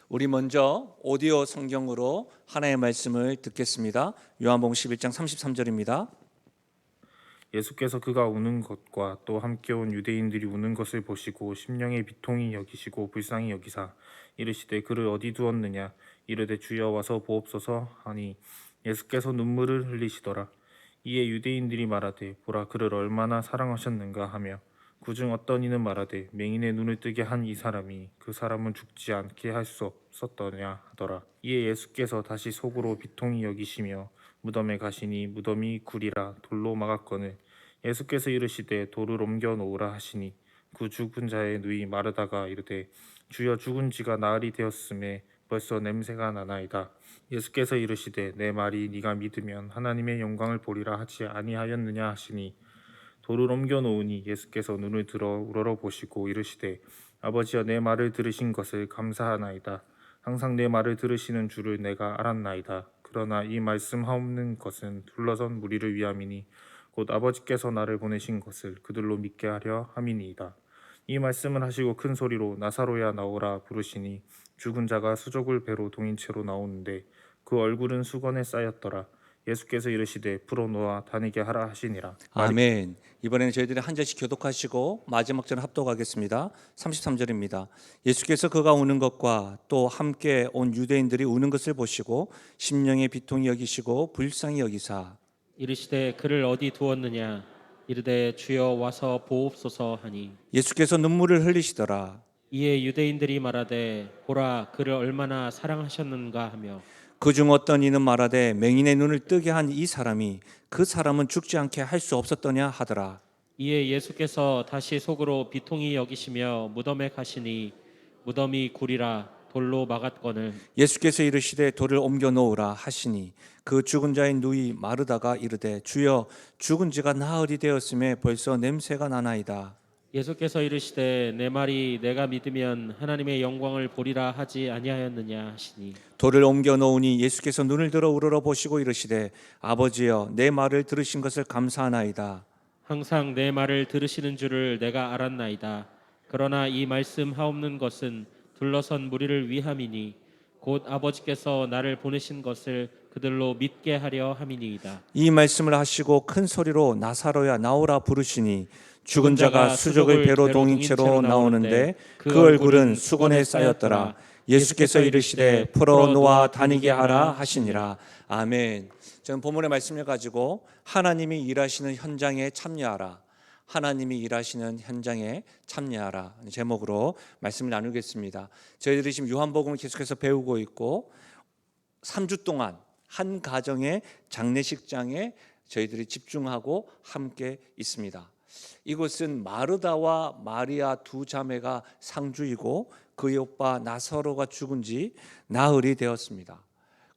우리 먼저 오디오 성경으로 하나의 말씀을 듣겠습니다. 요한복음 11장 33절입니다. 예수께서 그가 우는 것과 또 함께 온 유대인들이 우는 것을 보시고 심령의 비통히 여기시고 불쌍히 여기사 이르시되 그를 어디 두었느냐 이르되 주여 와서 보옵소서 하니 예수께서 눈물을 흘리시더라. 이에 유대인들이 말하되 보라 그를 얼마나 사랑하셨는가 하며 그중 어떤 이는 말하되 맹인의 눈을 뜨게 한 이 사람이 그 사람은 죽지 않게 할 수 없었더냐 하더라. 이에 예수께서 다시 속으로 비통히 여기시며 무덤에 가시니 무덤이 굴이라 돌로 막았거늘 예수께서 이르시되 돌을 옮겨 놓으라 하시니 그 죽은 자의 누이 마르다가 이르되 주여 죽은 지가 나흘이 되었음에 벌써 냄새가 나나이다. 예수께서 이르시되 내 말이 네가 믿으면 하나님의 영광을 보리라 하지 아니하였느냐 하시니 돌을 옮겨 놓으니 예수께서 눈을 들어 우러러 보시고 이르시되 아버지여 내 말을 들으신 것을 감사하나이다. 항상 내 말을 들으시는 줄을 내가 알았나이다. 그러나 이 말씀하옵는 것은 둘러선 무리를 위함이니 곧 아버지께서 나를 보내신 것을 그들로 믿게 하려 함이니이다. 이 말씀을 하시고 큰 소리로 나사로야 나오라 부르시니 죽은 자가 수족을 배로 동인 채로 나오는데 그 얼굴은 수건에 쌓였더라. 예수께서 이르시되 풀어놓아 다니게 하라 하시니라. 아멘. 이번에는 저희들이 한 절씩 교독하시고 마지막 절은 합독하겠습니다. 33절입니다. 예수께서 그가 우는 것과 또 함께 온 유대인들이 우는 것을 보시고 심령의 비통히 여기시고 불쌍히 여기사 이르시되 그를 어디 두었느냐 이르되 주여 와서 보옵소서 하니 예수께서 눈물을 흘리시더라. 이에 유대인들이 말하되 보라 그를 얼마나 사랑하셨는가 하며 그중 어떤 이는 말하되 맹인의 눈을 뜨게 한 이 사람이 그 사람은 죽지 않게 할 수 없었더냐 하더라. 이에 예수께서 다시 속으로 비통히 여기시며 무덤에 가시니 무덤이 굴이라 돌로 막았거늘 예수께서 이르시되 돌을 옮겨 놓으라 하시니 그 죽은 자의 누이 마르다가 이르되 주여 죽은 지가 나흘이 되었음에 벌써 냄새가 나나이다. 예수께서 이르시되 내 말이 내가 믿으면 하나님의 영광을 보리라 하지 아니하였느냐 하시니 돌을 옮겨 놓으니 예수께서 눈을 들어 우러러 보시고 이르시되 아버지여 내 말을 들으신 것을 감사하나이다. 항상 내 말을 들으시는 줄을 내가 알았나이다. 그러나 이 말씀 하옵는 것은 둘러선 무리를 위함이니 곧 아버지께서 나를 보내신 것을 그들로 믿게 하려 함이니이다. 이 말씀을 하시고 큰 소리로 나사로야 나오라 부르시니 죽은 자가 수족을 배로 동인 채로 나오는데 그 얼굴은 수건에 쌓였더라. 예수께서 이르시되 풀어 놓아 다니게 하라 하시니라. 아멘. 저는 본문의 말씀을 가지고 하나님이 일하시는 현장에 참여하라, 하나님이 일하시는 현장에 참여하라 제목으로 말씀을 나누겠습니다. 저희들이 지금 요한복음을 계속해서 배우고 있고 3주 동안 한 가정의 장례식장에 저희들이 집중하고 함께 있습니다. 이곳은 마르다와 마리아 두 자매가 상주이고 그의 오빠 나사로가 죽은 지 나흘이 되었습니다.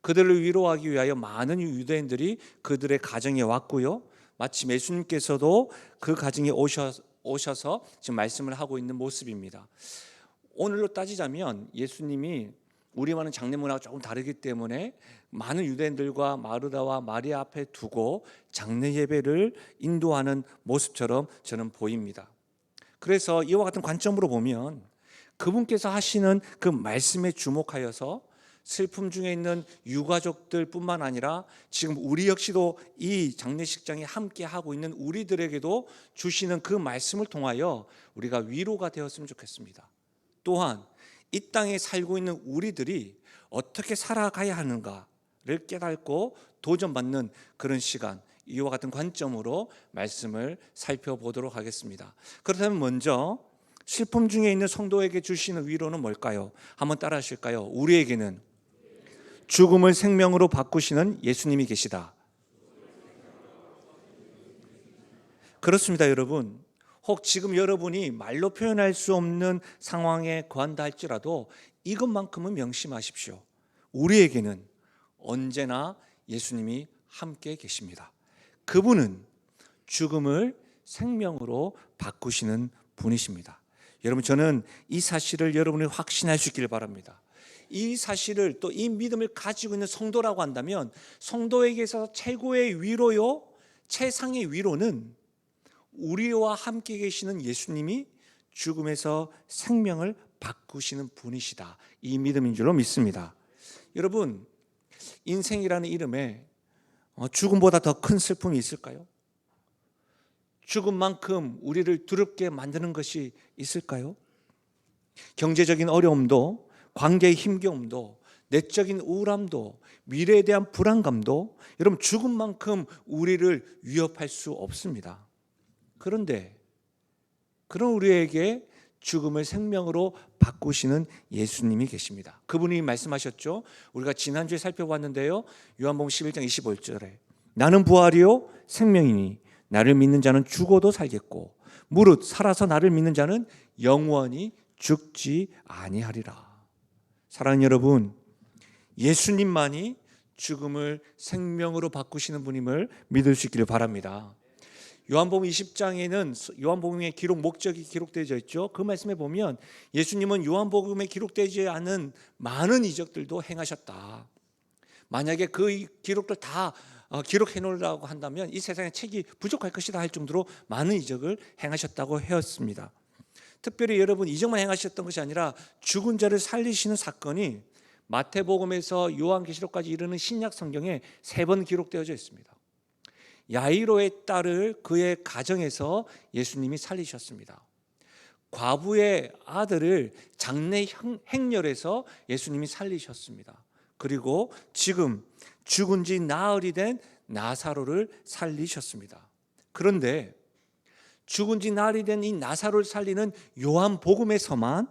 그들을 위로하기 위하여 많은 유대인들이 그들의 가정에 왔고요. 마침 예수님께서도 그 가정에 오셔서 지금 말씀을 하고 있는 모습입니다. 오늘로 따지자면 예수님이 우리와는 장례 문화가 조금 다르기 때문에 많은 유대인들과 마르다와 마리아 앞에 두고 장례 예배를 인도하는 모습처럼 저는 보입니다. 그래서 이와 같은 관점으로 보면 그분께서 하시는 그 말씀에 주목하여서 슬픔 중에 있는 유가족들 뿐만 아니라 지금 우리 역시도 이 장례식장에 함께 하고 있는 우리들에게도 주시는 그 말씀을 통하여 우리가 위로가 되었으면 좋겠습니다. 또한 이 땅에 살고 있는 우리들이 어떻게 살아가야 하는가를 깨닫고 도전받는 그런 시간, 이와 같은 관점으로 말씀을 살펴보도록 하겠습니다. 그렇다면 먼저 슬픔 중에 있는 성도에게 주시는 위로는 뭘까요? 한번 따라 하실까요? 우리에게는 죽음을 생명으로 바꾸시는 예수님이 계시다. 그렇습니다, 여러분. 혹 지금 여러분이 말로 표현할 수 없는 상황에 거한다 할지라도 이것만큼은 명심하십시오. 우리에게는 언제나 예수님이 함께 계십니다. 그분은 죽음을 생명으로 바꾸시는 분이십니다. 여러분, 저는 이 사실을 여러분이 확신할 수 있기를 바랍니다. 이 사실을 또 이 믿음을 가지고 있는 성도라고 한다면 성도에게서 최고의 위로요, 최상의 위로는 우리와 함께 계시는 예수님이 죽음에서 생명을 바꾸시는 분이시다. 이 믿음인 줄로 믿습니다. 여러분, 인생이라는 이름에 죽음보다 더 큰 슬픔이 있을까요? 죽음만큼 우리를 두렵게 만드는 것이 있을까요? 경제적인 어려움도, 관계의 힘겨움도, 내적인 우울함도, 미래에 대한 불안감도 여러분 죽음만큼 우리를 위협할 수 없습니다. 그런데 그런 우리에게 죽음을 생명으로 바꾸시는 예수님이 계십니다. 그분이 말씀하셨죠. 우리가 지난주에 살펴봤는데요. 요한복음 11장 25절에 나는 부활이요 생명이니 나를 믿는 자는 죽어도 살겠고 무릇 살아서 나를 믿는 자는 영원히 죽지 아니하리라. 사랑하는 여러분, 예수님만이 죽음을 생명으로 바꾸시는 분임을 믿을 수 있기를 바랍니다. 요한복음 20장에는 요한복음의 기록 목적이 기록되어 있죠. 그 말씀에 보면 예수님은 요한복음에 기록되지 않은 많은 이적들도 행하셨다. 만약에 그 기록들 다 기록해 놓으려고 한다면 이 세상에 책이 부족할 것이다 할 정도로 많은 이적을 행하셨다고 하였습니다. 특별히 여러분 이적만 행하셨던 것이 아니라 죽은 자를 살리시는 사건이 마태복음에서 요한계시록까지 이르는 신약 성경에 3번 기록되어져 있습니다. 야이로의 딸을 그의 가정에서 예수님이 살리셨습니다. 과부의 아들을 장래 행렬에서 예수님이 살리셨습니다. 그리고 지금 죽은 지 나흘이 된 나사로를 살리셨습니다. 그런데 죽은 지 나흘이 된 이 나사로를 살리는 요한복음에서만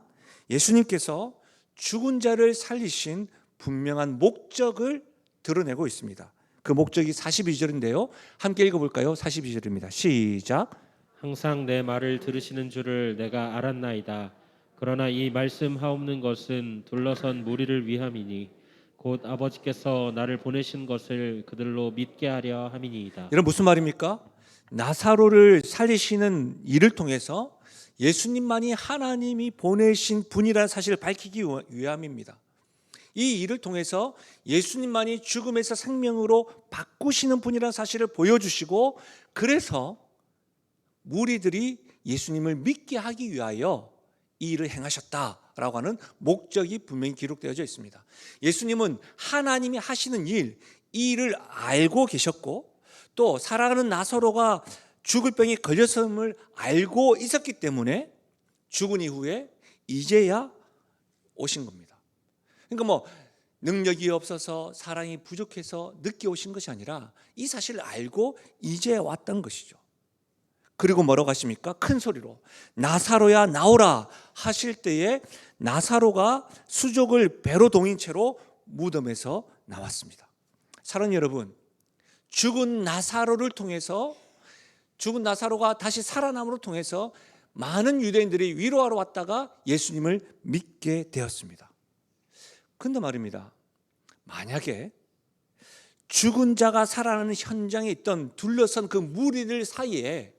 예수님께서 죽은 자를 살리신 분명한 목적을 드러내고 있습니다. 그 목적이 42절인데요. 함께 읽어볼까요? 42절입니다. 시작. 항상 내 말을 들으시는 줄을 내가 알았나이다. 그러나 이 말씀하옵는 것은 둘러선 무리를 위함이니 곧 아버지께서 나를 보내신 것을 그들로 믿게 하려 함이니이다. 이런 무슨 말입니까? 나사로를 살리시는 일을 통해서 예수님만이 하나님이 보내신 분이라는 사실을 밝히기 위함입니다. 이 일을 통해서 예수님만이 죽음에서 생명으로 바꾸시는 분이라는 사실을 보여주시고 그래서 무리들이 예수님을 믿게 하기 위하여 이 일을 행하셨다라고 하는 목적이 분명히 기록되어져 있습니다. 예수님은 하나님이 하시는 일, 이 일을 알고 계셨고 또 살아가는 나사로가 죽을 병에 걸렸음을 알고 있었기 때문에 죽은 이후에 이제야 오신 겁니다. 그러니까 뭐 능력이 없어서 사랑이 부족해서 늦게 오신 것이 아니라 이 사실을 알고 이제 왔던 것이죠. 그리고 뭐라고 하십니까? 큰 소리로 나사로야 나오라 하실 때에 나사로가 수족을 배로 동인 채로 무덤에서 나왔습니다. 사랑하는 여러분, 죽은 나사로를 통해서 죽은 나사로가 다시 살아남음으로 통해서 많은 유대인들이 위로하러 왔다가 예수님을 믿게 되었습니다. 근데 말입니다. 만약에 죽은 자가 살아나는 현장에 있던 둘러선 그 무리들 사이에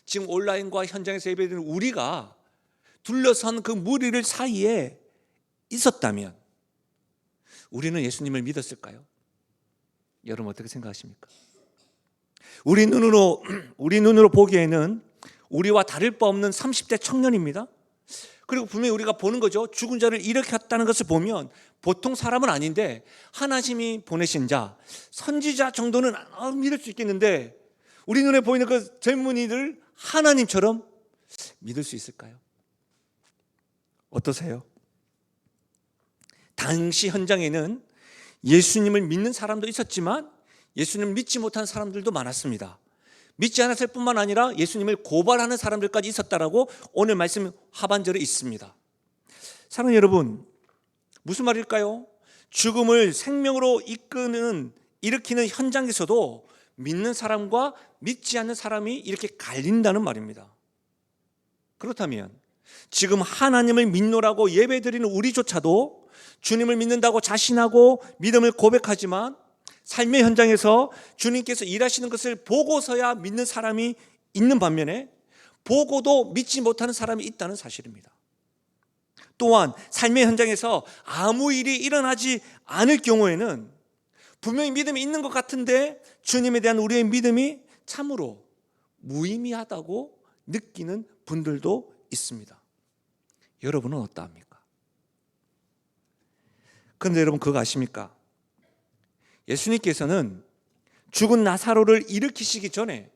지금 온라인과 현장에서 예배드리는 우리가 둘러선 그 무리들 사이에 있었다면 우리는 예수님을 믿었을까요? 여러분 어떻게 생각하십니까? 우리 눈으로 보기에는 우리와 다를 바 없는 30대 청년입니다. 그리고 분명히 우리가 보는 거죠. 죽은 자를 일으켰다는 것을 보면 보통 사람은 아닌데 하나님이 보내신 자, 선지자 정도는 믿을 수 있겠는데 우리 눈에 보이는 그 젊은이들 하나님처럼 믿을 수 있을까요? 어떠세요? 당시 현장에는 예수님을 믿는 사람도 있었지만 예수님을 믿지 못한 사람들도 많았습니다. 믿지 않았을 뿐만 아니라 예수님을 고발하는 사람들까지 있었다라고 오늘 말씀 하반절에 있습니다. 사랑하는 여러분, 무슨 말일까요? 죽음을 생명으로 일으키는 현장에서도 믿는 사람과 믿지 않는 사람이 이렇게 갈린다는 말입니다. 그렇다면 지금 하나님을 믿노라고 예배드리는 우리조차도 주님을 믿는다고 자신하고 믿음을 고백하지만 삶의 현장에서 주님께서 일하시는 것을 보고서야 믿는 사람이 있는 반면에 보고도 믿지 못하는 사람이 있다는 사실입니다. 또한 삶의 현장에서 아무 일이 일어나지 않을 경우에는 분명히 믿음이 있는 것 같은데 주님에 대한 우리의 믿음이 참으로 무의미하다고 느끼는 분들도 있습니다. 여러분은 어떠합니까? 그런데 여러분 그거 아십니까? 예수님께서는 죽은 나사로를 일으키시기 전에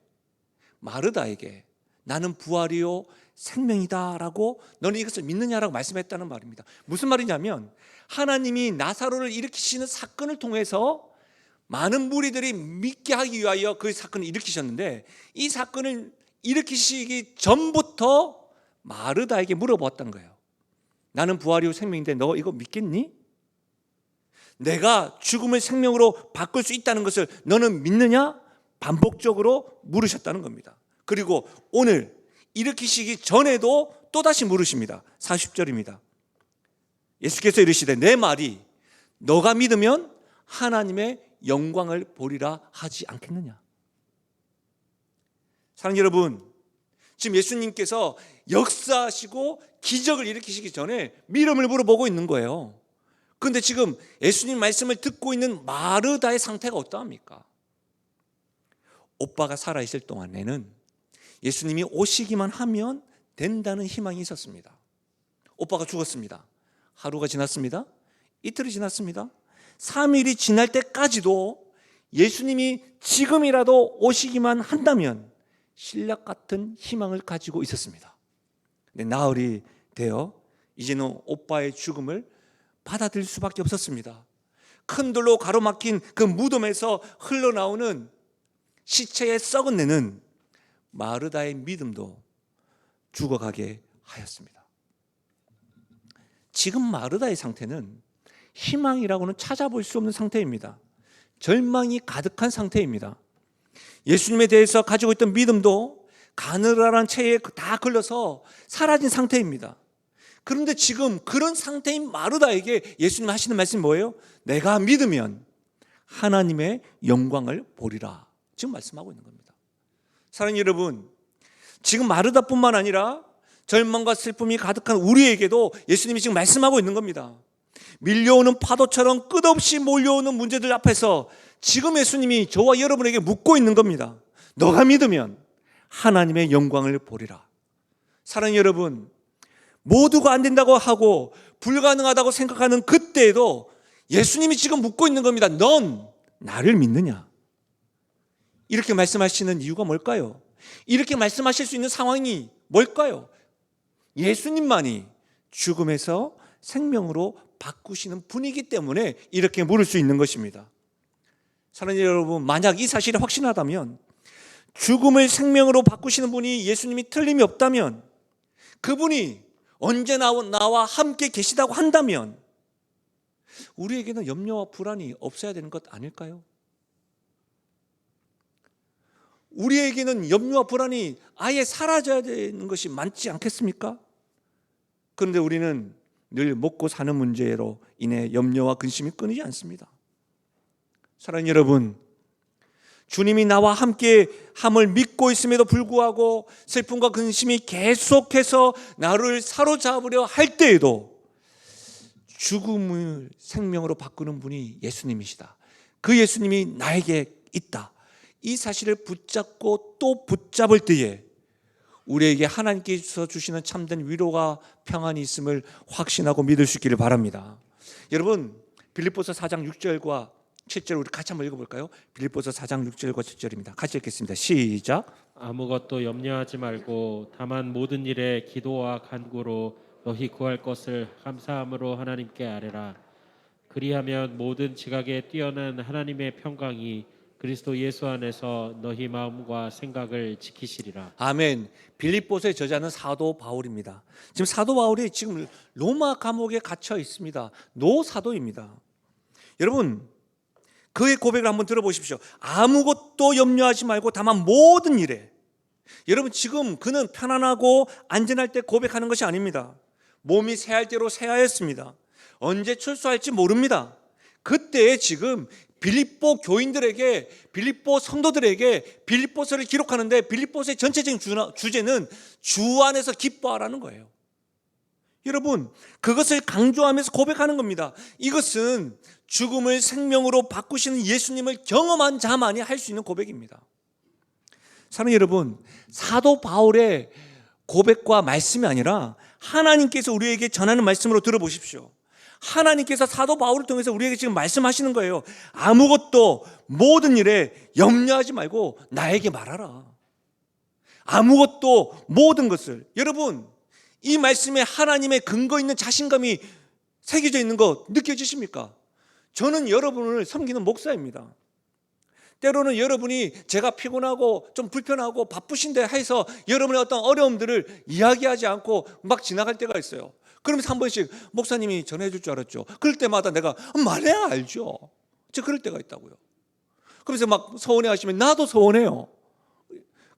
마르다에게 나는 부활이요 생명이다 라고 너는 이것을 믿느냐라고 말씀했다는 말입니다. 무슨 말이냐면 하나님이 나사로를 일으키시는 사건을 통해서 많은 무리들이 믿게 하기 위하여 그 사건을 일으키셨는데, 이 사건을 일으키시기 전부터 마르다에게 물어보았던 거예요. 나는 부활이요 생명인데 너 이거 믿겠니? 내가 죽음을 생명으로 바꿀 수 있다는 것을 너는 믿느냐? 반복적으로 물으셨다는 겁니다. 그리고 오늘 일으키시기 전에도 또다시 물으십니다. 40절입니다. 예수께서 이르시되 내 말이 너가 믿으면 하나님의 영광을 보리라 하지 않겠느냐. 사랑하는 여러분, 지금 예수님께서 역사하시고 기적을 일으키시기 전에 믿음을 물어보고 있는 거예요. 그런데 지금 예수님 말씀을 듣고 있는 마르다의 상태가 어떠합니까? 오빠가 살아있을 동안에는 예수님이 오시기만 하면 된다는 희망이 있었습니다. 오빠가 죽었습니다. 하루가 지났습니다. 이틀이 지났습니다. 3일이 지날 때까지도 예수님이 지금이라도 오시기만 한다면 신락 같은 희망을 가지고 있었습니다. 근데 나흘이 되어 이제는 오빠의 죽음을 받아들일 수밖에 없었습니다. 큰 돌로 가로막힌 그 무덤에서 흘러나오는 시체의 썩은 내는 마르다의 믿음도 죽어가게 하였습니다. 지금 마르다의 상태는 희망이라고는 찾아볼 수 없는 상태입니다. 절망이 가득한 상태입니다. 예수님에 대해서 가지고 있던 믿음도 가느다란 채에 다 걸려서 사라진 상태입니다. 그런데 지금 그런 상태인 마르다에게 예수님 하시는 말씀이 뭐예요? 내가 믿으면 하나님의 영광을 보리라. 지금 말씀하고 있는 겁니다. 사랑하는 여러분, 지금 마르다뿐만 아니라 절망과 슬픔이 가득한 우리에게도 예수님이 지금 말씀하고 있는 겁니다. 밀려오는 파도처럼 끝없이 몰려오는 문제들 앞에서 지금 예수님이 저와 여러분에게 묻고 있는 겁니다. 너가 믿으면 하나님의 영광을 보리라. 사랑하는 여러분, 모두가 안 된다고 하고 불가능하다고 생각하는 그때에도 예수님이 지금 묻고 있는 겁니다. 넌 나를 믿느냐? 이렇게 말씀하시는 이유가 뭘까요? 이렇게 말씀하실 수 있는 상황이 뭘까요? 예수님만이 죽음에서 생명으로 바꾸시는 분이기 때문에 이렇게 물을 수 있는 것입니다. 사랑하는 여러분, 만약 이 사실이 확신하다면, 죽음을 생명으로 바꾸시는 분이 예수님이 틀림이 없다면, 그분이 언제나 나와 함께 계시다고 한다면 우리에게는 염려와 불안이 없어야 되는 것 아닐까요? 우리에게는 염려와 불안이 아예 사라져야 되는 것이 많지 않겠습니까? 그런데 우리는 늘 먹고 사는 문제로 인해 염려와 근심이 끊이지 않습니다. 사랑하는 여러분, 주님이 나와 함께 함을 믿고 있음에도 불구하고 슬픔과 근심이 계속해서 나를 사로잡으려 할 때에도 죽음을 생명으로 바꾸는 분이 예수님이시다. 그 예수님이 나에게 있다. 이 사실을 붙잡고 또 붙잡을 때에 우리에게 하나님께서 주시는 참된 위로가 평안이 있음을 확신하고 믿을 수 있기를 바랍니다. 여러분, 빌립보서 4장 6절과 7절 우리 같이 한번 읽어볼까요? 빌립보서 4장 6절과 7절입니다. 같이 읽겠습니다. 시작. 아무것도 염려하지 말고 다만 모든 일에 기도와 간구로 너희 구할 것을 감사함으로 하나님께 아뢰라. 그리하면 모든 지각에 뛰어난 하나님의 평강이 그리스도 예수 안에서 너희 마음과 생각을 지키시리라. 아멘. 빌립보서의 저자는 사도 바울입니다. 지금 사도 바울이 지금 로마 감옥에 갇혀 있습니다. 노사도입니다. 여러분, 그의 고백을 한번 들어보십시오. 아무것도 염려하지 말고 다만 모든 일에. 여러분, 지금 그는 편안하고 안전할 때 고백하는 것이 아닙니다. 몸이 새할 대로 새하였습니다. 언제 출소할지 모릅니다. 그때에 지금 빌립보 교인들에게, 빌립보 성도들에게 빌립보서를 기록하는데 빌립보서의 전체적인 주제는 주 안에서 기뻐하라는 거예요. 여러분, 그것을 강조하면서 고백하는 겁니다. 이것은 죽음을 생명으로 바꾸시는 예수님을 경험한 자만이 할 수 있는 고백입니다. 사랑하는 여러분, 사도 바울의 고백과 말씀이 아니라 하나님께서 우리에게 전하는 말씀으로 들어보십시오. 하나님께서 사도 바울을 통해서 우리에게 지금 말씀하시는 거예요. 아무것도 모든 일에 염려하지 말고 나에게 말하라. 아무것도 모든 것을. 여러분, 이 말씀에 하나님의 근거 있는 자신감이 새겨져 있는 거 느껴지십니까? 저는 여러분을 섬기는 목사입니다. 때로는 여러분이 제가 피곤하고 좀 불편하고 바쁘신데 해서 여러분의 어떤 어려움들을 이야기하지 않고 막 지나갈 때가 있어요. 그러면서 한 번씩 목사님이 전해줄 줄 알았죠. 그럴 때마다 내가 말해야 알죠. 저 그럴 때가 있다고요. 그러면서 막 서운해 하시면 나도 서운해요.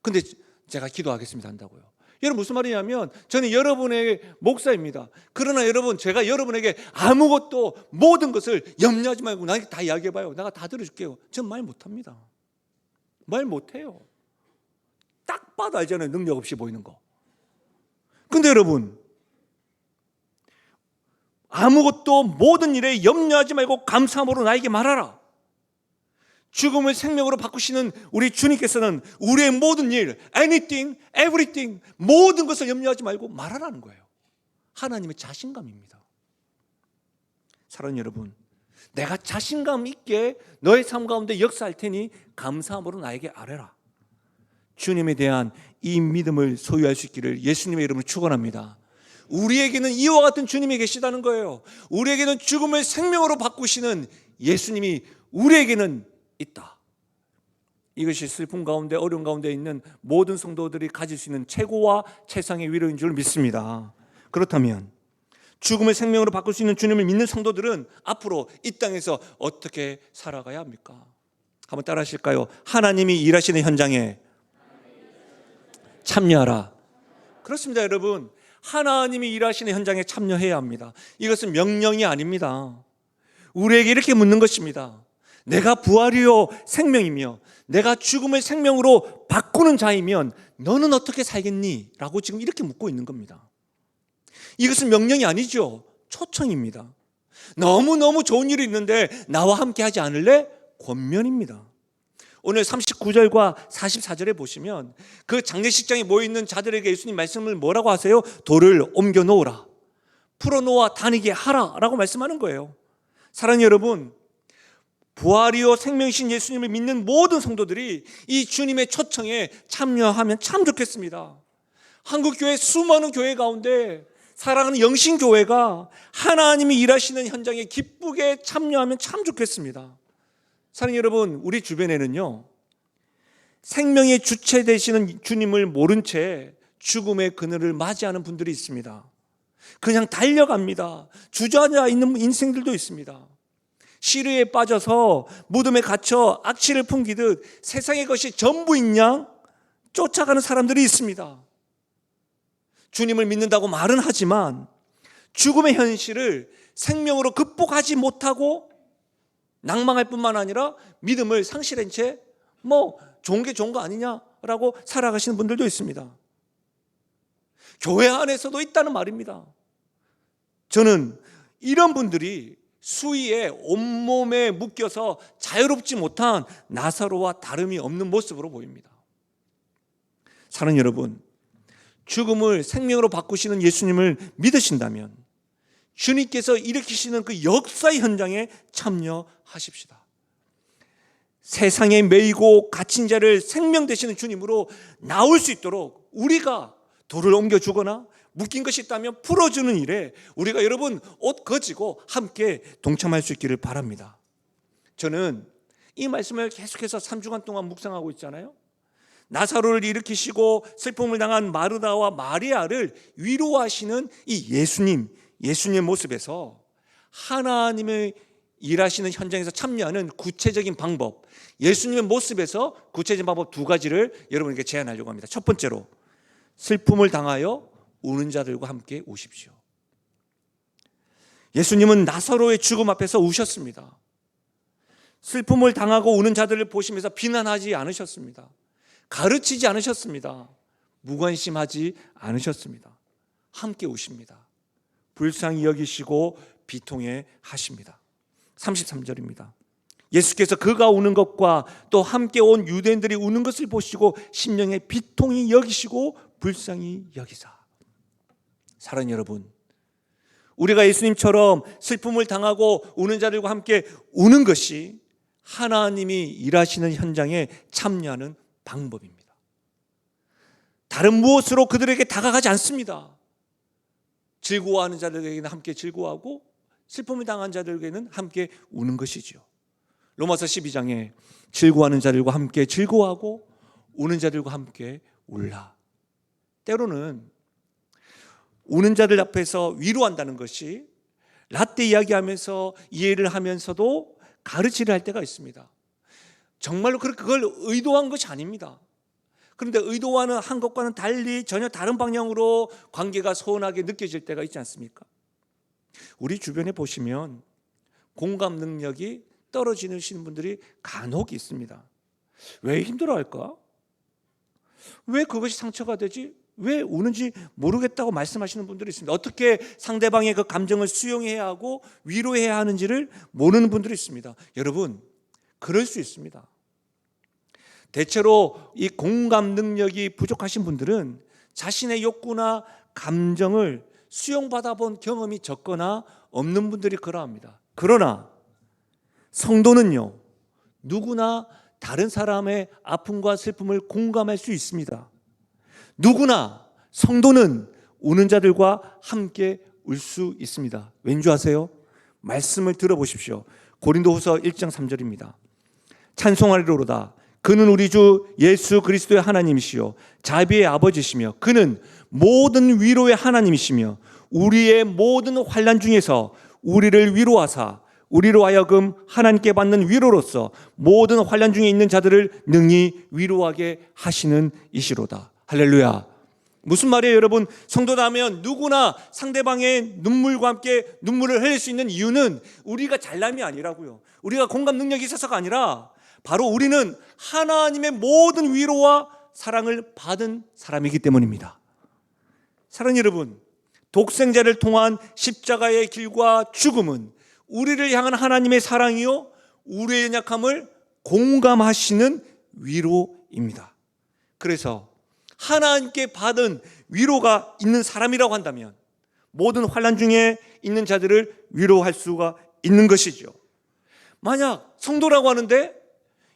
근데 제가 기도하겠습니다 한다고요. 여러분 무슨 말이냐면 저는 여러분의 목사입니다. 그러나 여러분 제가 여러분에게 아무것도 모든 것을 염려하지 말고 나에게 다 이야기해봐요. 내가 다 들어줄게요. 전 말 못합니다. 말 못해요. 딱 봐도 알잖아요. 능력 없이 보이는 거. 근데 여러분 아무것도 모든 일에 염려하지 말고 감사함으로 나에게 말하라. 죽음을 생명으로 바꾸시는 우리 주님께서는 우리의 모든 일, anything, everything, 모든 것을 염려하지 말고 말하라는 거예요. 하나님의 자신감입니다. 사랑하는 여러분, 내가 자신감 있게 너의 삶 가운데 역사할 테니 감사함으로 나에게 아뢰라. 주님에 대한 이 믿음을 소유할 수 있기를 예수님의 이름으로 축원합니다. 우리에게는 이와 같은 주님이 계시다는 거예요. 우리에게는 죽음을 생명으로 바꾸시는 예수님이 우리에게는 있다. 이것이 슬픔 가운데 어려움 가운데 있는 모든 성도들이 가질 수 있는 최고와 최상의 위로인 줄 믿습니다. 그렇다면 죽음을 생명으로 바꿀 수 있는 주님을 믿는 성도들은 앞으로 이 땅에서 어떻게 살아가야 합니까? 한번 따라 하실까요? 하나님이 일하시는 현장에 참여하라. 그렇습니다, 여러분. 하나님이 일하시는 현장에 참여해야 합니다. 이것은 명령이 아닙니다. 우리에게 이렇게 묻는 것입니다. 내가 부활이요 생명이며 내가 죽음을 생명으로 바꾸는 자이면 너는 어떻게 살겠니? 라고 지금 이렇게 묻고 있는 겁니다. 이것은 명령이 아니죠. 초청입니다. 너무너무 좋은 일이 있는데 나와 함께 하지 않을래? 권면입니다. 오늘 39절과 44절에 보시면 그 장례식장에 모여있는 자들에게 예수님 말씀을 뭐라고 하세요? 돌을 옮겨 놓으라, 풀어놓아 다니게 하라 라고 말씀하는 거예요. 사랑하는 여러분, 부활이요 생명이신 예수님을 믿는 모든 성도들이 이 주님의 초청에 참여하면 참 좋겠습니다. 한국교회 수많은 교회 가운데 사랑하는 영신교회가 하나님이 일하시는 현장에 기쁘게 참여하면 참 좋겠습니다. 사랑하는 여러분, 우리 주변에는요 생명의 주체 되시는 주님을 모른 채 죽음의 그늘을 맞이하는 분들이 있습니다. 그냥 달려갑니다. 주저앉아 있는 인생들도 있습니다. 시르에 빠져서 무덤에 갇혀 악취를 풍기듯 세상의 것이 전부인 양 쫓아가는 사람들이 있습니다. 주님을 믿는다고 말은 하지만 죽음의 현실을 생명으로 극복하지 못하고 낭망할 뿐만 아니라 믿음을 상실한 채 좋은 게 좋은 거 아니냐라고 살아가시는 분들도 있습니다. 교회 안에서도 있다는 말입니다. 저는 이런 분들이 수위에 온몸에 묶여서 자유롭지 못한 나사로와 다름이 없는 모습으로 보입니다. 사랑하는 여러분, 죽음을 생명으로 바꾸시는 예수님을 믿으신다면 주님께서 일으키시는 그 역사의 현장에 참여하십시다. 세상에 매이고 갇힌 자를 생명 되시는 주님으로 나올 수 있도록 우리가 돌을 옮겨주거나 묶인 것이 있다면 풀어주는 일에 우리가 여러분 옷 거지고 함께 동참할 수 있기를 바랍니다. 저는 이 말씀을 계속해서 3주간 동안 묵상하고 있잖아요. 나사로를 일으키시고 슬픔을 당한 마르다와 마리아를 위로하시는 이 예수님의 모습에서 하나님의 일하시는 현장에서 참여하는 구체적인 방법, 예수님의 모습에서 구체적인 방법 두 가지를 여러분에게 제안하려고 합니다. 첫 번째로, 슬픔을 당하여 우는 자들과 함께 우십시오. 예수님은 나사로의 죽음 앞에서 우셨습니다. 슬픔을 당하고 우는 자들을 보시면서 비난하지 않으셨습니다. 가르치지 않으셨습니다. 무관심하지 않으셨습니다. 함께 우십니다. 불쌍히 여기시고 비통해 하십니다. 33절입니다. 예수께서 그가 우는 것과 또 함께 온 유대인들이 우는 것을 보시고 심령에 비통히 여기시고 불쌍히 여기사. 사랑하는 여러분, 우리가 예수님처럼 슬픔을 당하고 우는 자들과 함께 우는 것이 하나님이 일하시는 현장에 참여하는 방법입니다. 다른 무엇으로 그들에게 다가가지 않습니다. 즐거워하는 자들에게는 함께 즐거워하고 슬픔을 당한 자들에게는 함께 우는 것이죠. 로마서 12장에 즐거워하는 자들과 함께 즐거워하고 우는 자들과 함께 울라. 때로는 우는 자들 앞에서 위로한다는 것이 라떼 이야기하면서 이해를 하면서도 가르치려 할 때가 있습니다. 정말로 그걸 의도한 것이 아닙니다. 그런데 의도하는 한 것과는 달리 전혀 다른 방향으로 관계가 서운하게 느껴질 때가 있지 않습니까? 우리 주변에 보시면 공감 능력이 떨어지시는 분들이 간혹 있습니다. 왜 힘들어할까? 왜 그것이 상처가 되지? 왜 우는지 모르겠다고 말씀하시는 분들이 있습니다. 어떻게 상대방의 그 감정을 수용해야 하고 위로해야 하는지를 모르는 분들이 있습니다. 여러분, 그럴 수 있습니다. 대체로 이 공감 능력이 부족하신 분들은 자신의 욕구나 감정을 수용받아 본 경험이 적거나 없는 분들이 그러합니다. 그러나 성도는요, 누구나 다른 사람의 아픔과 슬픔을 공감할 수 있습니다. 누구나 성도는 우는 자들과 함께 울 수 있습니다. 왠지 아세요? 말씀을 들어보십시오. 고린도후서 1장 3절입니다. 찬송하리로다. 그는 우리 주 예수 그리스도의 하나님이시요 자비의 아버지시며 그는 모든 위로의 하나님이시며 우리의 모든 환난 중에서 우리를 위로하사 우리로 하여금 하나님께 받는 위로로서 모든 환난 중에 있는 자들을 능히 위로하게 하시는 이시로다. 할렐루야. 무슨 말이에요, 여러분? 성도라면 누구나 상대방의 눈물과 함께 눈물을 흘릴 수 있는 이유는 우리가 잘남이 아니라고요. 우리가 공감 능력이 있어서가 아니라 바로 우리는 하나님의 모든 위로와 사랑을 받은 사람이기 때문입니다. 사랑하는 여러분, 독생자를 통한 십자가의 길과 죽음은 우리를 향한 하나님의 사랑이요 우리의 연약함을 공감하시는 위로입니다. 그래서 하나님께 받은 위로가 있는 사람이라고 한다면 모든 환난 중에 있는 자들을 위로할 수가 있는 것이죠. 만약 성도라고 하는데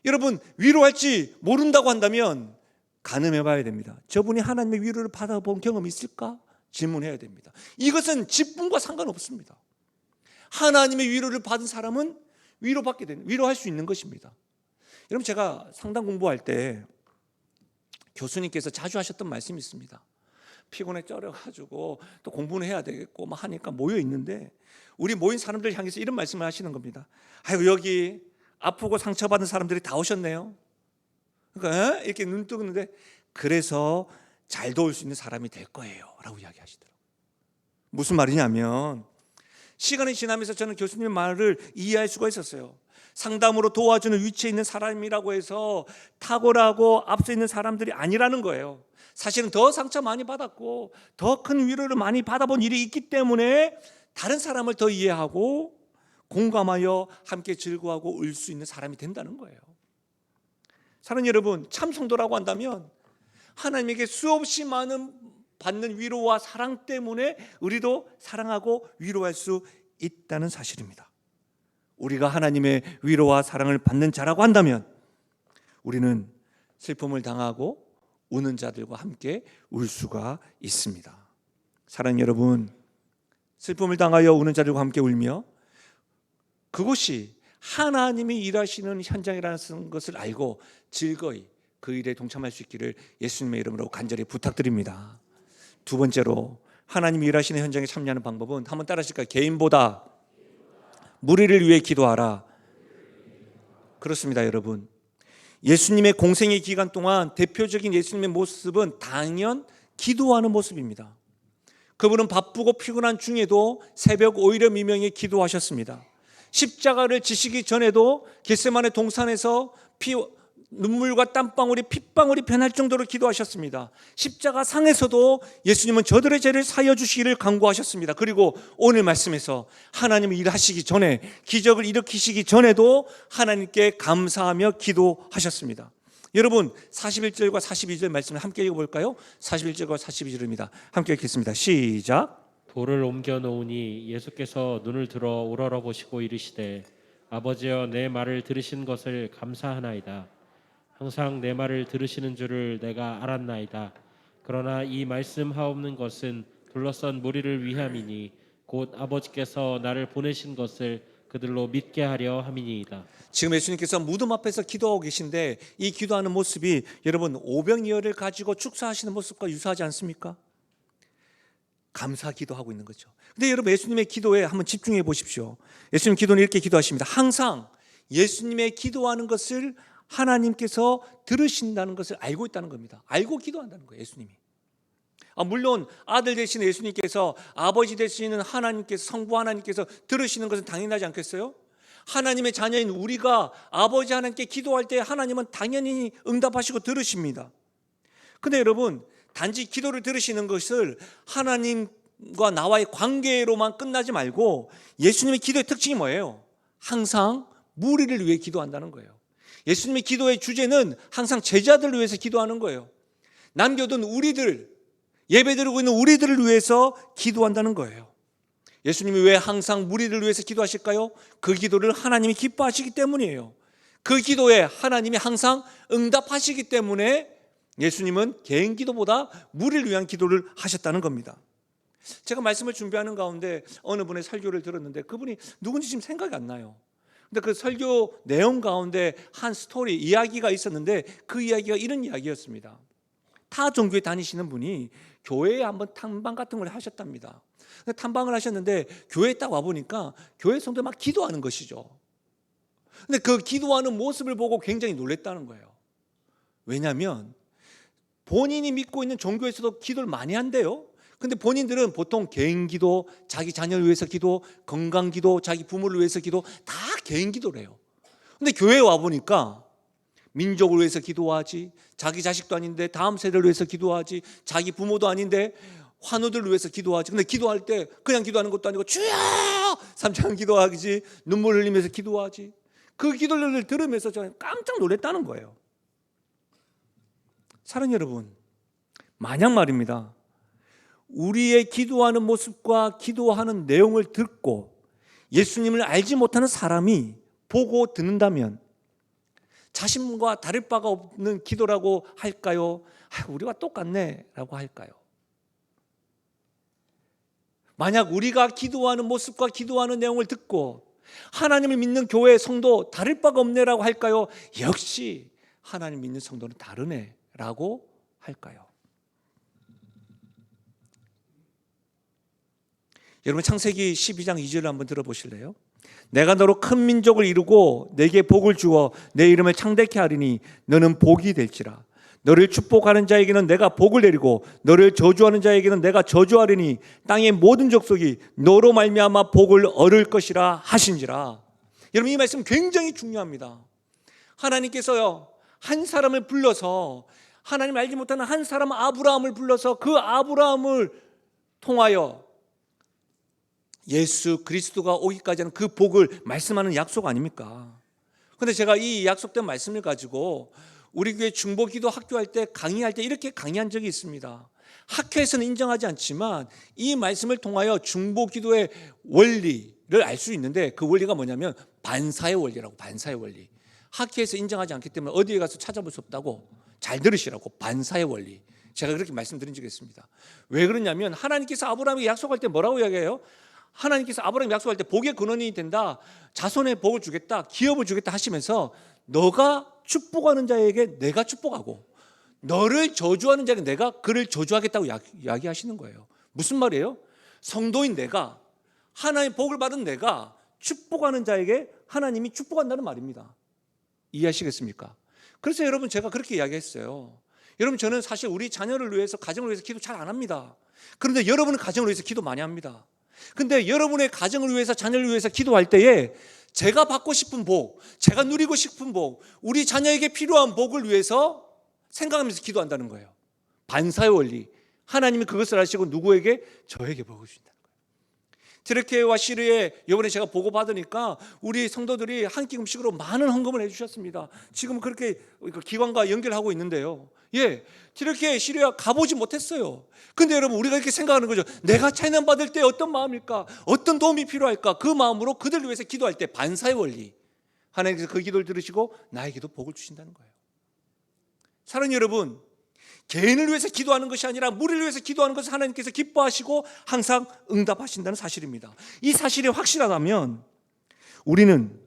여러분 위로할지 모른다고 한다면 가늠해 봐야 됩니다. 저분이 하나님의 위로를 받아본 경험이 있을까? 질문해야 됩니다. 이것은 직분과 상관없습니다. 하나님의 위로를 받은 사람은 위로할 수 있는 것입니다. 여러분, 제가 상담 공부할 때 교수님께서 자주 하셨던 말씀이 있습니다. 피곤에 쩔어가지고 또 공부는 해야 되겠고 막 하니까 모여 있는데 우리 모인 사람들 향해서 이런 말씀을 하시는 겁니다. 아이고, 여기 아프고 상처받은 사람들이 다 오셨네요. 그러니까 이렇게 눈 뜨는데 그래서 잘 도울 수 있는 사람이 될 거예요 라고 이야기하시더라고요. 무슨 말이냐면 시간이 지나면서 저는 교수님의 말을 이해할 수가 있었어요. 상담으로 도와주는 위치에 있는 사람이라고 해서 탁월하고 앞서 있는 사람들이 아니라는 거예요. 사실은 더 상처 많이 받았고 더 큰 위로를 많이 받아본 일이 있기 때문에 다른 사람을 더 이해하고 공감하여 함께 즐거워하고 울 수 있는 사람이 된다는 거예요. 사랑하는 여러분, 참 성도라고 한다면 하나님에게 수없이 많은 받는 위로와 사랑 때문에 우리도 사랑하고 위로할 수 있다는 사실입니다. 우리가 하나님의 위로와 사랑을 받는 자라고 한다면 우리는 슬픔을 당하고 우는 자들과 함께 울 수가 있습니다. 사랑하는 여러분, 슬픔을 당하여 우는 자들과 함께 울며 그것이 하나님이 일하시는 현장이라는 것을 알고 즐거이 그 일에 동참할 수 있기를 예수님의 이름으로 간절히 부탁드립니다. 두 번째로 하나님이 일하시는 현장에 참여하는 방법은 한번 따라하실까요? 개인보다 무리를 위해 기도하라. 그렇습니다, 여러분. 예수님의 공생의 기간 동안 대표적인 예수님의 모습은 당연 기도하는 모습입니다. 그분은 바쁘고 피곤한 중에도 새벽 오히려 미명에 기도하셨습니다. 십자가를 지시기 전에도 겟세마네 동산에서 눈물과 땀방울이 핏방울이 변할 정도로 기도하셨습니다. 십자가 상에서도 예수님은 저들의 죄를 사여 주시기를 간구하셨습니다. 그리고 오늘 말씀에서 하나님이 일하시기 전에 기적을 일으키시기 전에도 하나님께 감사하며 기도하셨습니다. 여러분 41절과 42절 말씀을 함께 읽어볼까요? 41절과 42절입니다. 함께 읽겠습니다. 시작. 돌을 옮겨 놓으니 예수께서 눈을 들어 우러러보시고 이르시되 아버지여 내 말을 들으신 것을 감사하나이다. 항상 내 말을 들으시는 줄을 내가 알았나이다. 그러나 이 말씀하옵는 것은 둘러싼 무리를 위함이니 곧 아버지께서 나를 보내신 것을 그들로 믿게 하려 함이니이다. 지금 예수님께서 무덤 앞에서 기도하고 계신데 이 기도하는 모습이 여러분 오병이어를 가지고 축사하시는 모습과 유사하지 않습니까? 감사 기도하고 있는 거죠. 근데 여러분 예수님의 기도에 한번 집중해 보십시오. 예수님 기도는 이렇게 기도하십니다. 항상 예수님의 기도하는 것을 하나님께서 들으신다는 것을 알고 있다는 겁니다. 알고 기도한다는 거예요, 예수님이. 물론 아들 되신 예수님께서 아버지 되시는 하나님께서 성부 하나님께서 들으시는 것은 당연하지 않겠어요? 하나님의 자녀인 우리가 아버지 하나님께 기도할 때 하나님은 당연히 응답하시고 들으십니다. 근데 여러분 단지 기도를 들으시는 것을 하나님과 나와의 관계로만 끝나지 말고 예수님의 기도의 특징이 뭐예요? 항상 무리를 위해 기도한다는 거예요. 예수님의 기도의 주제는 항상 제자들을 위해서 기도하는 거예요. 남겨둔 우리들, 예배드리고 있는 우리들을 위해서 기도한다는 거예요. 예수님이 왜 항상 무리를 위해서 기도하실까요? 그 기도를 하나님이 기뻐하시기 때문이에요. 그 기도에 하나님이 항상 응답하시기 때문에 예수님은 개인 기도보다 무리를 위한 기도를 하셨다는 겁니다. 제가 말씀을 준비하는 가운데 어느 분의 설교를 들었는데 그분이 누군지 지금 생각이 안 나요. 근데 그 설교 내용 가운데 한 스토리, 이야기가 있었는데 그 이야기가 이런 이야기였습니다. 타 종교에 다니시는 분이 교회에 한번 탐방 같은 걸 하셨답니다. 탐방을 하셨는데 교회에 딱 와보니까 교회 성도들 막 기도하는 것이죠. 근데 그 기도하는 모습을 보고 굉장히 놀랬다는 거예요. 왜냐하면 본인이 믿고 있는 종교에서도 기도를 많이 한대요. 근데 본인들은 보통 개인 기도, 자기 자녀를 위해서 기도, 건강 기도, 자기 부모를 위해서 기도 다 개인 기도를 해요. 근데 교회에 와보니까 민족을 위해서 기도하지, 자기 자식도 아닌데 다음 세대를 위해서 기도하지, 자기 부모도 아닌데 환우들을 위해서 기도하지. 근데 기도할 때 그냥 기도하는 것도 아니고 주여! 삼창 기도하지, 눈물 흘리면서 기도하지. 그 기도를 들으면서 저는 깜짝 놀랐다는 거예요. 사랑하는 여러분, 만약 말입니다, 우리의 기도하는 모습과 기도하는 내용을 듣고 예수님을 알지 못하는 사람이 보고 듣는다면 자신과 다를 바가 없는 기도라고 할까요? 우리와 똑같네 라고 할까요? 만약 우리가 기도하는 모습과 기도하는 내용을 듣고 하나님을 믿는 교회 성도 다를 바가 없네라고 할까요? 역시 하나님 믿는 성도는 다르네 라고 할까요? 여러분 창세기 12장 2절을 한번 들어보실래요? 내가 너로 큰 민족을 이루고 내게 복을 주어 내 이름을 창대케 하리니 너는 복이 될지라. 너를 축복하는 자에게는 내가 복을 내리고 너를 저주하는 자에게는 내가 저주하리니 땅의 모든 족속이 너로 말미암아 복을 얻을 것이라 하신지라. 여러분 이 말씀 굉장히 중요합니다. 하나님께서요 한 사람을 불러서 하나님 알지 못하는 한 사람 아브라함을 불러서 그 아브라함을 통하여 예수 그리스도가 오기까지 하는 그 복을 말씀하는 약속 아닙니까? 그런데 제가 이 약속된 말씀을 가지고 우리 교회 중보기도 학교할 때 강의할 때 이렇게 강의한 적이 있습니다. 학회에서는 인정하지 않지만 이 말씀을 통하여 중보기도의 원리를 알 수 있는데 그 원리가 뭐냐면 반사의 원리라고. 반사의 원리. 학회에서 인정하지 않기 때문에 어디에 가서 찾아볼 수 없다고. 잘 들으시라고. 반사의 원리. 제가 그렇게 말씀드린 적이 있습니다. 왜 그러냐면 하나님께서 아브라함에게 약속할 때 뭐라고 이야기해요? 하나님께서 아브라함 약속할 때 복의 근원이 된다, 자손의 복을 주겠다, 기업을 주겠다 하시면서 너가 축복하는 자에게 내가 축복하고 너를 저주하는 자에게 내가 그를 저주하겠다고 이야기하시는 거예요. 무슨 말이에요? 성도인 내가, 하나님의 복을 받은 내가 축복하는 자에게 하나님이 축복한다는 말입니다. 이해하시겠습니까? 그래서 여러분 제가 그렇게 이야기했어요. 여러분 저는 사실 우리 자녀를 위해서, 가정을 위해서 기도 잘 안 합니다. 그런데 여러분은 가정을 위해서 기도 많이 합니다. 근데 여러분의 가정을 위해서, 자녀를 위해서 기도할 때에 제가 받고 싶은 복, 제가 누리고 싶은 복, 우리 자녀에게 필요한 복을 위해서 생각하면서 기도한다는 거예요. 반사의 원리. 하나님이 그것을 아시고 누구에게? 저에게 복을 주신다는 거예요. 트르키예와 시리아에 이번에 제가 보고 받으니까 우리 성도들이 한 끼 음식으로 많은 헌금을 해주셨습니다. 지금 그렇게 기관과 연결하고 있는데요. 트르키예, 시리아 가보지 못했어요. 근데 여러분, 우리가 이렇게 생각하는 거죠. 내가 차난 받을 때 어떤 마음일까? 어떤 도움이 필요할까? 그 마음으로 그들을 위해서 기도할 때 반사의 원리, 하나님께서 그 기도를 들으시고 나에게도 복을 주신다는 거예요. 사랑하는 여러분, 개인을 위해서 기도하는 것이 아니라 무리를 위해서 기도하는 것을 하나님께서 기뻐하시고 항상 응답하신다는 사실입니다. 이 사실이 확실하다면 우리는